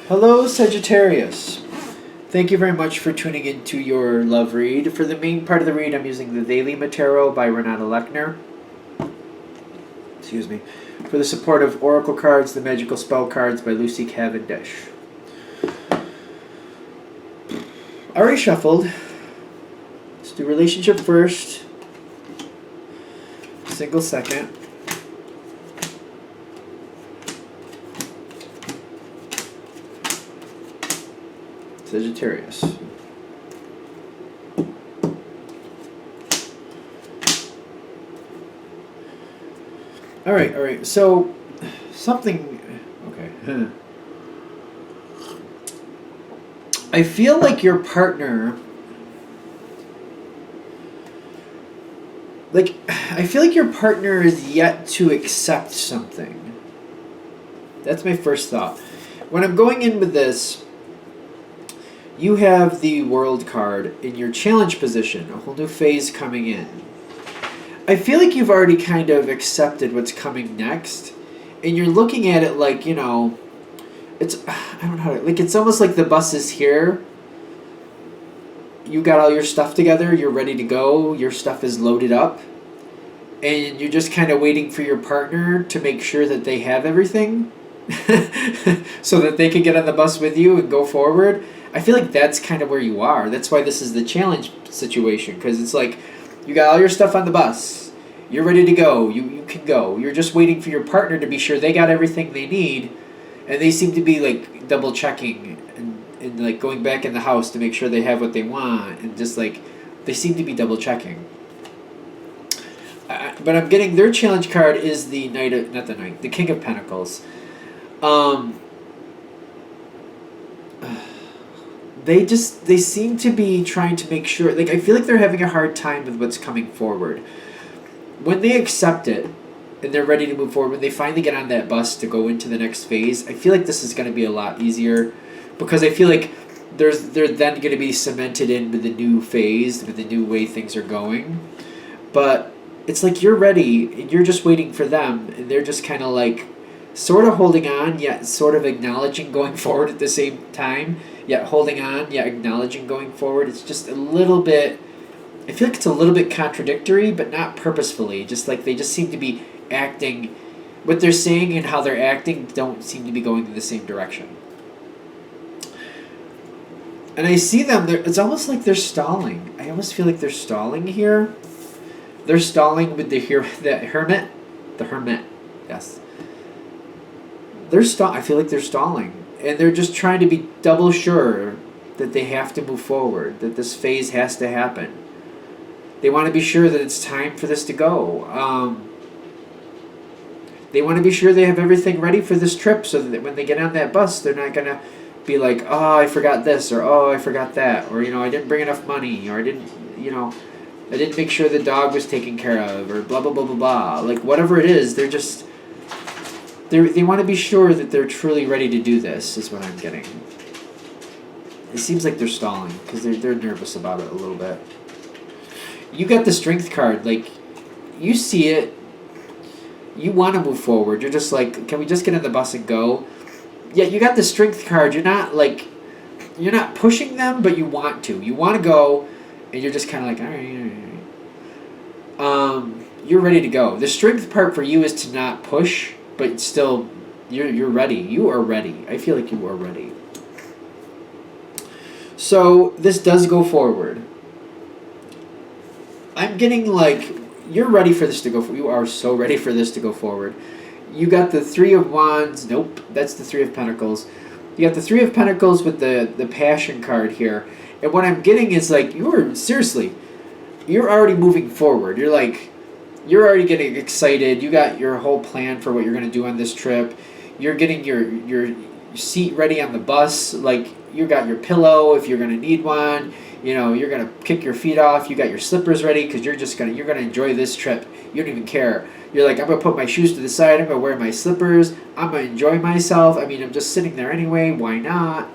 Hello, Sagittarius. Thank you very much for tuning into your love read. For the main part of the read, I'm using the Daily Tarot by Renata Lechner. Excuse me. For the support of Oracle cards, the Magical Spell cards by Lucy Cavendish. Already shuffled. Let's do relationship first. Single second. Sagittarius. All right. So, something. Okay. I feel like your partner. I feel like your partner is yet to accept something. That's my first thought. When I'm going in with this, you have the World card in your challenge position, a whole new phase coming in. I feel like you've already kind of accepted what's coming next, and you're looking at it like, it's, I don't know how to, like, it's almost like the bus is here. You got all your stuff together, you're ready to go, your stuff is loaded up, and you're just kind of waiting for your partner to make sure that they have everything so that they can get on the bus with you and go forward. I feel like that's kind of where you are. That's why this is the challenge situation, because it's like you got all your stuff on the bus. You're ready to go. You can go. You're just waiting for your partner to be sure they got everything they need, and they seem to be like double checking and like going back in the house to make sure they have what they want, and just like they seem to be double checking. But I'm getting their challenge card is the the King of Pentacles. They seem to be trying to make sure, like, I feel like they're having a hard time with what's coming forward. When they accept it and they're ready to move forward, when they finally get on that bus to go into the next phase, I feel like this is going to be a lot easier, because I feel like they're then going to be cemented in with the new phase, with the new way things are going. But it's like you're ready and you're just waiting for them, and they're just kind of like sort of holding on, yet sort of acknowledging going forward at the same time, yet holding on, yet acknowledging going forward. It's just a little bit, I feel like it's a little bit contradictory, but not purposefully. Just like they just seem to be acting, what they're saying and how they're acting don't seem to be going in the same direction. And I see them, it's almost like they're stalling. I almost feel like they're stalling here. They're stalling with the hermit. The hermit, yes. I feel like they're stalling. And they're just trying to be double sure that they have to move forward, that this phase has to happen. They want to be sure that it's time for this to go. They want to be sure they have everything ready for this trip, so that when they get on that bus, they're not going to be like, oh, I forgot this, or oh, I forgot that, or, I didn't bring enough money, or I didn't make sure the dog was taken care of, or blah, blah, blah, blah, blah. Like, whatever it is, they're just... They want to be sure that they're truly ready to do this, is what I'm getting. It seems like they're stalling, because they're nervous about it a little bit. You got the Strength card. Like, you see it. You want to move forward. You're just like, can we just get on the bus and go? Yeah, you got the Strength card. You're not pushing them, but you want to. You want to go, and you're just kind of like, all right. You're ready to go. The Strength part for you is to not push, but still, you're ready. You are ready. I feel like you are ready. So this does go forward. I'm getting like, you're ready for this to go. You are so ready for this to go forward. You got the Three of Wands. Nope, that's the Three of Pentacles. You got the Three of Pentacles with the Passion card here. And what I'm getting is like, you're already moving forward. You're already getting excited. You got your whole plan for what you're going to do on this trip. You're getting your seat ready on the bus. Like, you got your pillow if you're going to need one. You're going to kick your feet off. You got your slippers ready because you're going to enjoy this trip. You don't even care. You're like, I'm going to put my shoes to the side. I'm going to wear my slippers. I'm going to enjoy myself. I mean, I'm just sitting there anyway. Why not?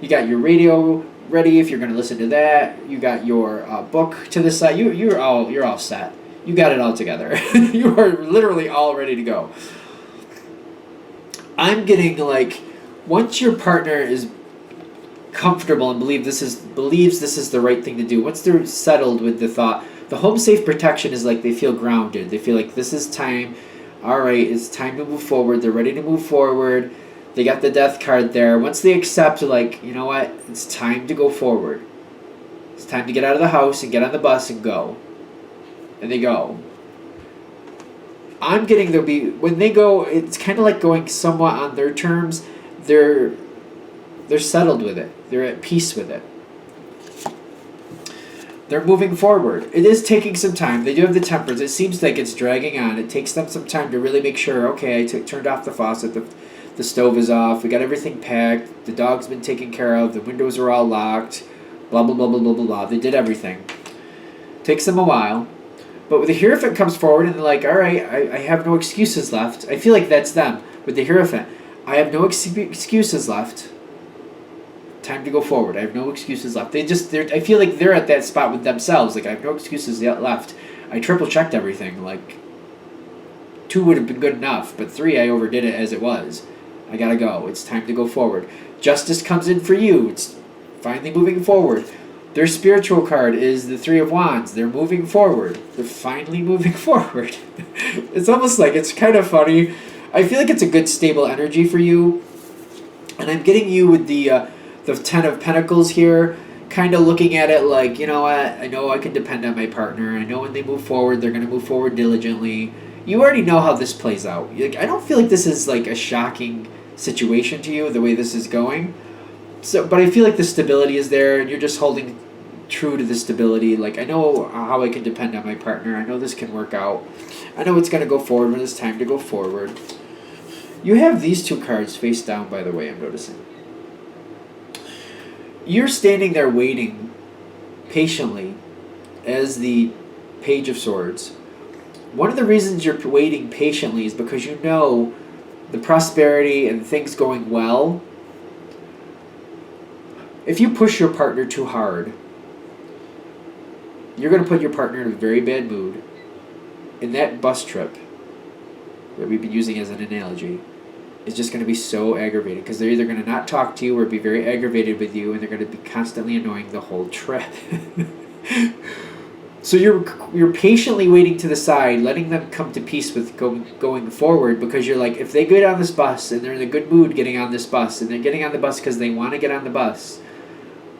You got your radio ready if you're going to listen to that. You got your book to the side. You're all set. You got it all together. You are literally all ready to go. I'm getting like Once your partner is comfortable and believes this is the right thing to do, once they're settled with the thought, the home safe protection is like they feel grounded. They feel like this is time. All right, it's time to move forward. They're ready to move forward. They got the death card there. Once they accept, like, you know what? It's time to go forward. It's time to get out of the house and get on the bus and go. And they go. I'm getting when they go, it's kind of like going somewhat on their terms. They're settled with it. They're at peace with it. They're moving forward. It is taking some time. They do have the tempers. It seems like it's dragging on. It takes them some time to really make sure, okay, I turned off the faucet, the stove is off, we got everything packed, the dog's been taken care of, the windows are all locked, blah, blah, blah, blah, blah, blah, blah. They did everything. Takes them a while. But with the Hierophant comes forward and they're like, all right, I have no excuses left. I feel like that's them with the Hierophant. I have no excuses left. Time to go forward. I have no excuses left. I feel like they're at that spot with themselves. Like, I have no excuses yet left. I triple checked everything. Like, 2 would have been good enough, but 3, I overdid it as it was. I gotta go. It's time to go forward. Justice comes in for you. It's finally moving forward. Their spiritual card is the 3 of Wands. They're moving forward. They're finally moving forward. It's almost like, it's kind of funny. I feel like it's a good stable energy for you. And I'm getting you with the 10 of Pentacles here, kind of looking at it like, you know what, I know I can depend on my partner. I know when they move forward, they're going to move forward diligently. You already know how this plays out. Like, I don't feel like this is like a shocking situation to you, the way this is going. So, but I feel like the stability is there, and you're just holding true to the stability. Like, I know how I can depend on my partner. I know this can work out. I know it's going to go forward when it's time to go forward. You have these 2 cards face down, by the way, I'm noticing. You're standing there waiting patiently as the Page of Swords. One of the reasons you're waiting patiently is because you know the prosperity and things going well. If you push your partner too hard, you're going to put your partner in a very bad mood. And that bus trip that we've been using as an analogy is just going to be so aggravating, because they're either going to not talk to you or be very aggravated with you, and they're going to be constantly annoying the whole trip. So you're patiently waiting to the side, letting them come to peace with going forward, because you're like, if they get on this bus and they're in a good mood getting on this bus, and they're getting on the bus because they want to get on the bus,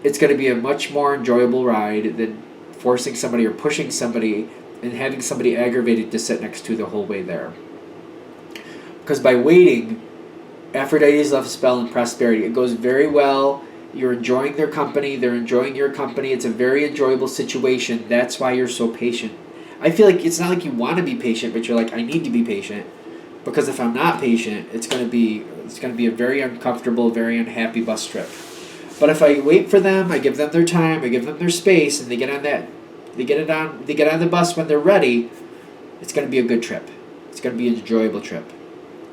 it's going to be a much more enjoyable ride than forcing somebody or pushing somebody and having somebody aggravated to sit next to the whole way there. Because by waiting, Aphrodite's left spell and prosperity. It goes very well. You're enjoying their company. They're enjoying your company. It's a very enjoyable situation. That's why you're so patient. I feel like it's not like you want to be patient, but you're like, I need to be patient, because if I'm not patient, it's going to be a very uncomfortable, very unhappy bus trip. But if I wait for them, I give them their time, I give them their space, and they get on the bus when they're ready, it's going to be a good trip. It's going to be an enjoyable trip.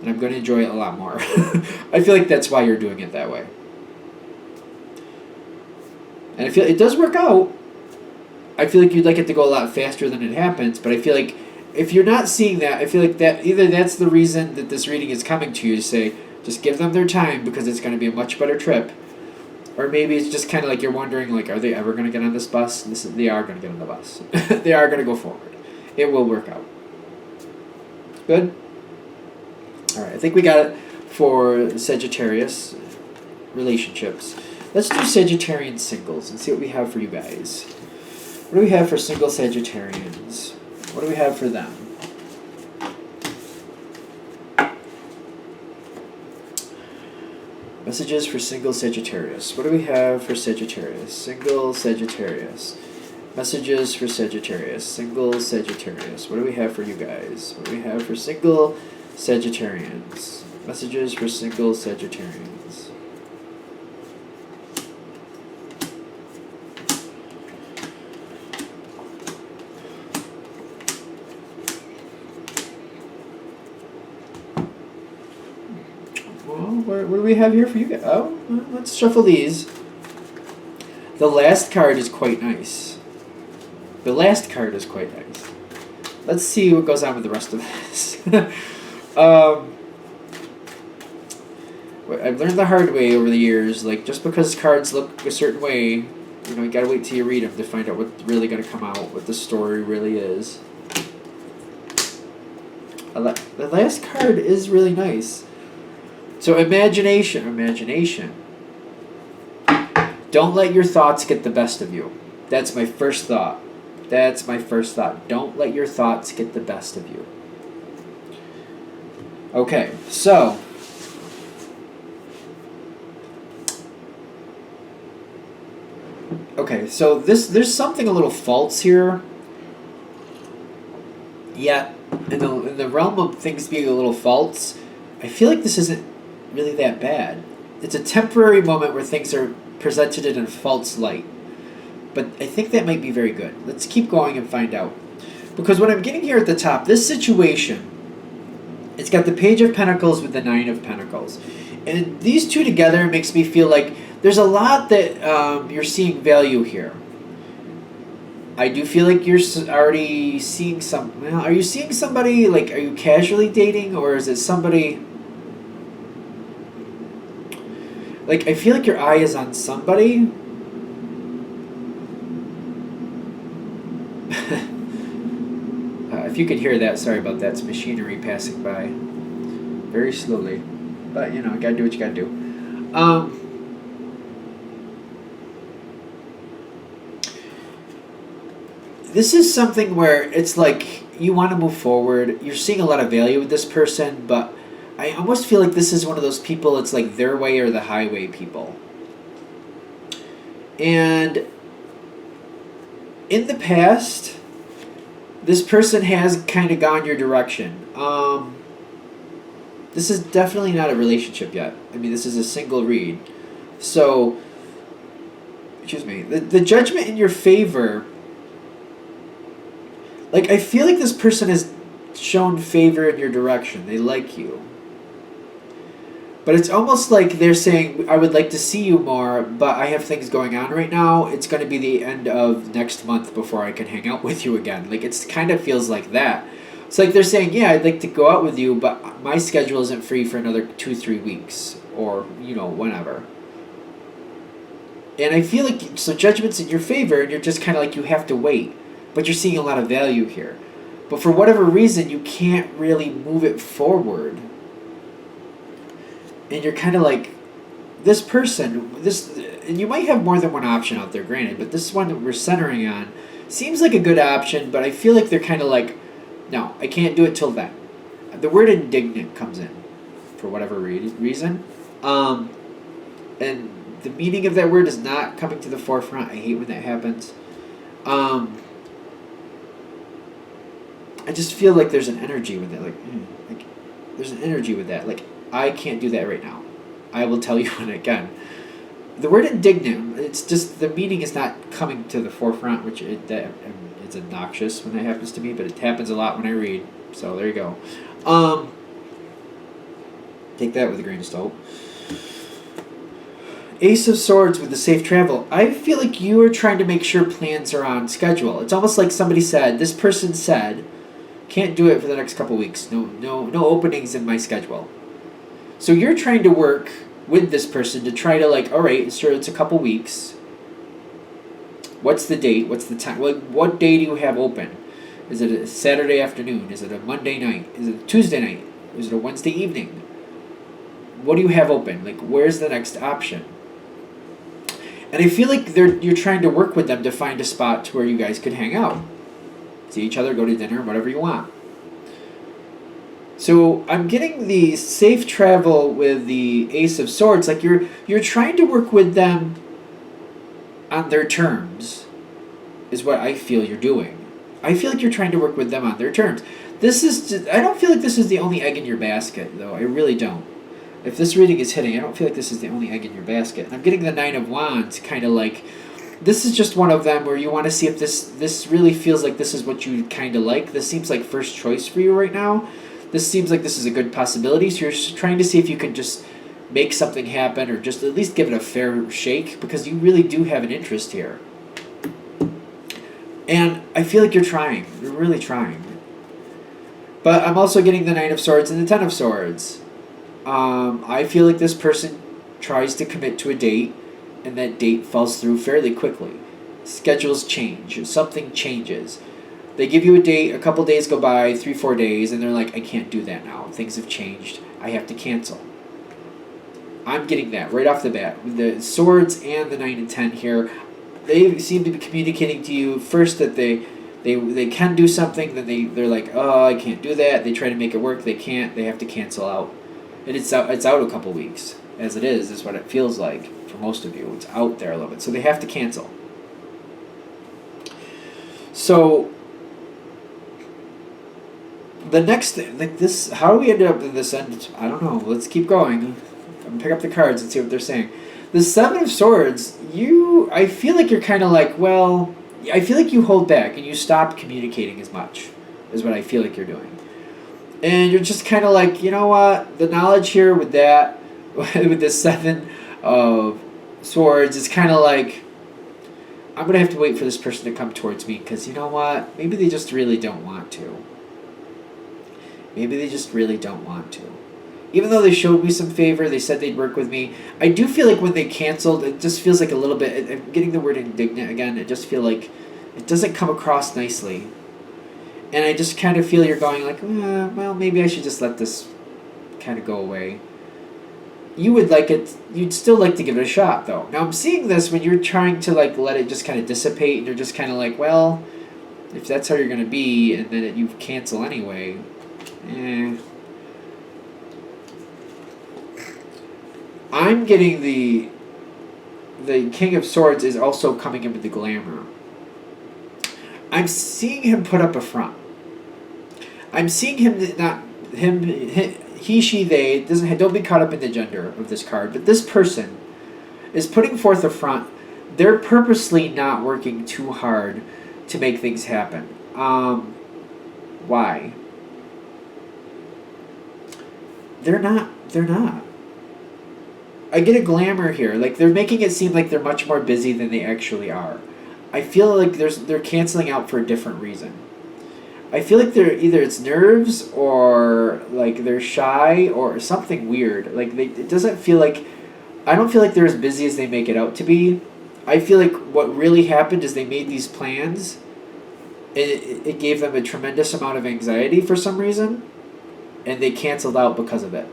And I'm going to enjoy it a lot more. I feel like that's why you're doing it that way. And I feel it does work out. I feel like you'd like it to go a lot faster than it happens, but I feel like if you're not seeing that, I feel like that either that's the reason that this reading is coming to you, to say, just give them their time because it's going to be a much better trip. Or maybe it's just kind of like you're wondering, like, are they ever going to get on this bus? They are going to get on the bus. They are going to go forward. It will work out. Good? All right, I think we got it for Sagittarius relationships. Let's do Sagittarian singles and see what we have for you guys. What do we have for single Sagittarians? What do we have for them? Messages for single Sagittarius. What do we have for Sagittarius? Single Sagittarius. Messages for Sagittarius. Single Sagittarius. What do we have for you guys? What do we have for single Sagittarians? Messages for single Sagittarians. What do we have here for you guys? Oh, let's shuffle these. The last card is quite nice. The last card is quite nice. Let's see what goes on with the rest of this. I've learned the hard way over the years, like, just because cards look a certain way, you know, you gotta wait till you read them to find out what's really gonna come out, what the story really is. The last card is really nice. So imagination. Don't let your thoughts get the best of you. That's my first thought. Don't let your thoughts get the best of you. Okay, so there's something a little false here. Yet, in the realm of things being a little false, I feel like this isn't really that bad. It's a temporary moment where things are presented in a false light. But I think that might be very good. Let's keep going and find out. Because what I'm getting here at the top, this situation, it's got the Page of Pentacles with the Nine of Pentacles. And these two together makes me feel like there's a lot that you're seeing value here. I do feel like you're already seeing are you seeing somebody, like, are you casually dating, or is it somebody... Like, I feel like your eye is on somebody. If you could hear that, sorry about that. It's machinery passing by very slowly. But, you know, gotta do what you gotta do. This is something where it's like you want to move forward. You're seeing a lot of value with this person, but I almost feel like this is one of those people, it's like their way or the highway people. And in the past, this person has kind of gone your direction. This is definitely not a relationship yet. I mean, this is a single read. So, excuse me, the judgment in your favor, like, I feel like this person has shown favor in your direction. They like you. But it's almost like they're saying, I would like to see you more, but I have things going on right now. It's going to be the end of next month before I can hang out with you again. Like, it kind of feels like that. It's like they're saying, yeah, I'd like to go out with you, but my schedule isn't free for another 2-3 weeks. Or, you know, whenever. And I feel like, so judgment's in your favor, and you're just kind of like, you have to wait. But you're seeing a lot of value here. But for whatever reason, you can't really move it forward. And you're kind of like, this person, and you might have more than one option out there, granted, but this one that we're centering on seems like a good option, but I feel like they're kind of like, no, I can't do it till then. The word indignant comes in, for whatever reason. And the meaning of that word is not coming to the forefront. I hate when that happens. I just feel like there's an energy with it. Like there's an energy with that. Like, I can't do that right now. I will tell you when I can. The word indignant, it's just, the meaning is not coming to the forefront, which it's obnoxious when that happens to me, but it happens a lot when I read. So there you go. Take that with a grain of salt. Ace of Swords with the safe travel. I feel like you are trying to make sure plans are on schedule. It's almost like somebody said, this person said, can't do it for the next couple weeks. No openings in my schedule. So you're trying to work with this person to try to, like, all right, sure, it's a couple weeks. What's the date? What's the time? What day do you have open? Is it a Saturday afternoon? Is it a Monday night? Is it a Tuesday night? Is it a Wednesday evening? What do you have open? Like, where's the next option? And I feel like you're trying to work with them to find a spot to where you guys could hang out. See each other, go to dinner, whatever you want. So I'm getting the safe travel with the Ace of Swords. Like, you're trying to work with them on their terms, is what I feel you're doing. I feel like you're trying to work with them on their terms. I don't feel like this is the only egg in your basket, though. I really don't. If this reading is hitting, I don't feel like this is the only egg in your basket. And I'm getting the Nine of Wands, kind of like, this is just one of them where you want to see if this really feels like this is what you kind of like. This seems like first choice for you right now. This seems like this is a good possibility. So you're just trying to see if you can just make something happen, or just at least give it a fair shake, because you really do have an interest here. And I feel like you're trying. You're really trying. But I'm also getting the Nine of Swords and the Ten of Swords. I feel like this person tries to commit to a date, and that date falls through fairly quickly. Schedules change. Something changes. They give you a date, a couple days go by, 3-4 days, and they're like, I can't do that now. Things have changed. I have to cancel. I'm getting that right off the bat. The swords and the 9 and 10 here, they seem to be communicating to you first that they can do something, then they're like, oh, I can't do that. They try to make it work. They can't. They have to cancel out. And it's out a couple weeks. As it is what it feels like for most of you. It's out there a little bit. So they have to cancel. So the next thing, like this, how do we end up in this end? I don't know. Let's keep going. I'm gonna pick up the cards and see what they're saying. The 7 of Swords, I feel like you're kind of like, well, I feel like you hold back and you stop communicating as much, is what I feel like you're doing. And you're just kind of like, you know what, the knowledge here with that, with the 7 of Swords, is kind of like, I'm going to have to wait for this person to come towards me because, you know what, maybe they just really don't want to. Maybe they just really don't want to. Even though they showed me some favor, they said they'd work with me, I do feel like when they canceled, it just feels like a little bit, I'm getting the word indignant again, it just feel like it doesn't come across nicely. And I just kind of feel you're going like, well, maybe I should just let this kind of go away. You would like it, you'd still like to give it a shot though. Now I'm seeing this when you're trying to like let it just kind of dissipate and you're just kind of like, well, if that's how you're going to be and then you cancel anyway, I'm getting the King of Swords is also coming in with the glamour. I'm seeing him put up a front. I'm seeing him he, she, they, don't be caught up in the gender of this card, but this person is putting forth a front. They're purposely not working too hard to make things happen. Why? They're not. I get a glamour here. Like, they're making it seem like they're much more busy than they actually are. I feel like they're canceling out for a different reason. I feel like they're either it's nerves or like they're shy or something weird. Like it doesn't feel like, I don't feel like they're as busy as they make it out to be. I feel like what really happened is they made these plans and it gave them a tremendous amount of anxiety for some reason and they canceled out because of it.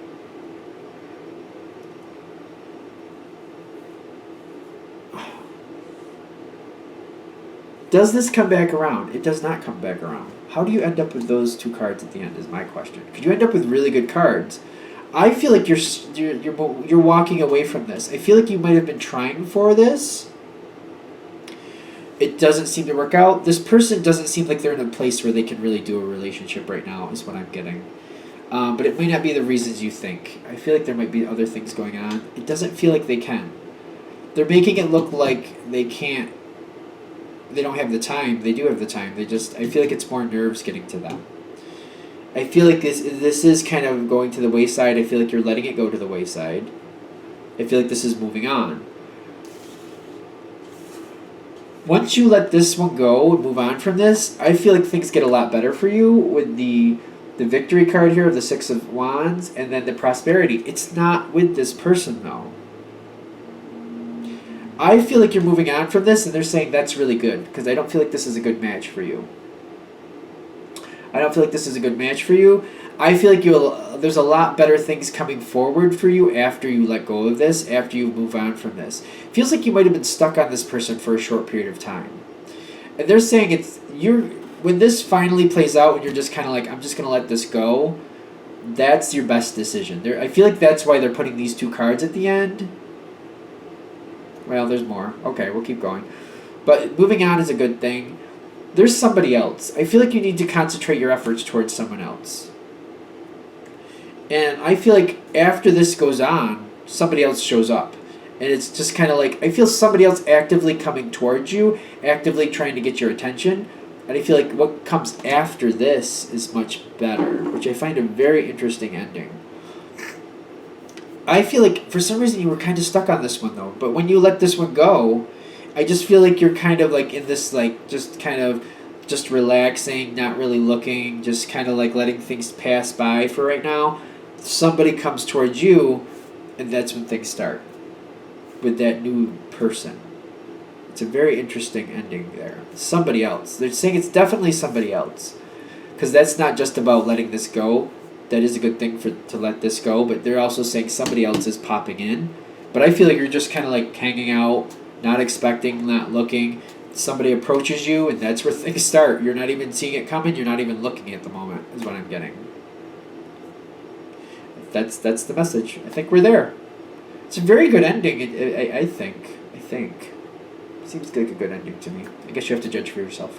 Does this come back around? It does not come back around. How do you end up with those 2 cards at the end is my question. Could you end up with really good cards? I feel like you're walking away from this. I feel like you might have been trying for this. It doesn't seem to work out. This person doesn't seem like they're in a place where they can really do a relationship right now is what I'm getting. But it may not be the reasons you think. I feel like there might be other things going on. It doesn't feel like they can. They're making it look like they can't. They don't have the time. They do have the time. I feel like it's more nerves getting to them. I feel like this is kind of going to the wayside. I feel like you're letting it go to the wayside. I feel like this is moving on. Once you let this one go and move on from this, I feel like things get a lot better for you with the victory card here of the 6 of Wands and then the prosperity. It's not with this person though. I feel like you're moving on from this and they're saying that's really good because I don't feel like this is a good match for you. I feel like there's a lot better things coming forward for you after you let go of this, after you move on from this. It feels like you might have been stuck on this person for a short period of time. And they're saying when this finally plays out and you're just kind of like, I'm just going to let this go, that's your best decision. I feel like that's why they're putting these 2 cards at the end. Well, there's more. Okay, we'll keep going. But moving on is a good thing. There's somebody else. I feel like you need to concentrate your efforts towards someone else. And I feel like after this goes on, somebody else shows up. And it's just kind of like, I feel somebody else actively coming towards you, actively trying to get your attention. And I feel like what comes after this is much better, which I find a very interesting ending. I feel like for some reason you were kind of stuck on this one though. But when you let this one go, I just feel like you're kind of like in this like just relaxing, not really looking, just kind of like letting things pass by for right now. somebody comes towards you, and that's when things start with that new person. It's a very interesting ending there. Somebody else. They're saying it's definitely somebody else. Because that's not just about letting this go. That is a good thing to let this go, but they're also saying somebody else is popping in. But I feel like you're just kind of like hanging out, not expecting, not looking. Somebody approaches you, and that's where things start. You're not even seeing it coming. You're not even looking at the moment, is what I'm getting. That's the message. I think we're there. It's a very good ending, I think. Seems like a good ending to me. I guess you have to judge for yourself.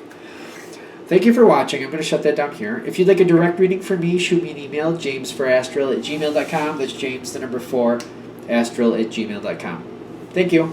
Thank you for watching. I'm going to shut that down here. If you'd like a direct reading from me, shoot me an email, jamesforastral@gmail.com. That's James, the number 4, astral@gmail.com. Thank you.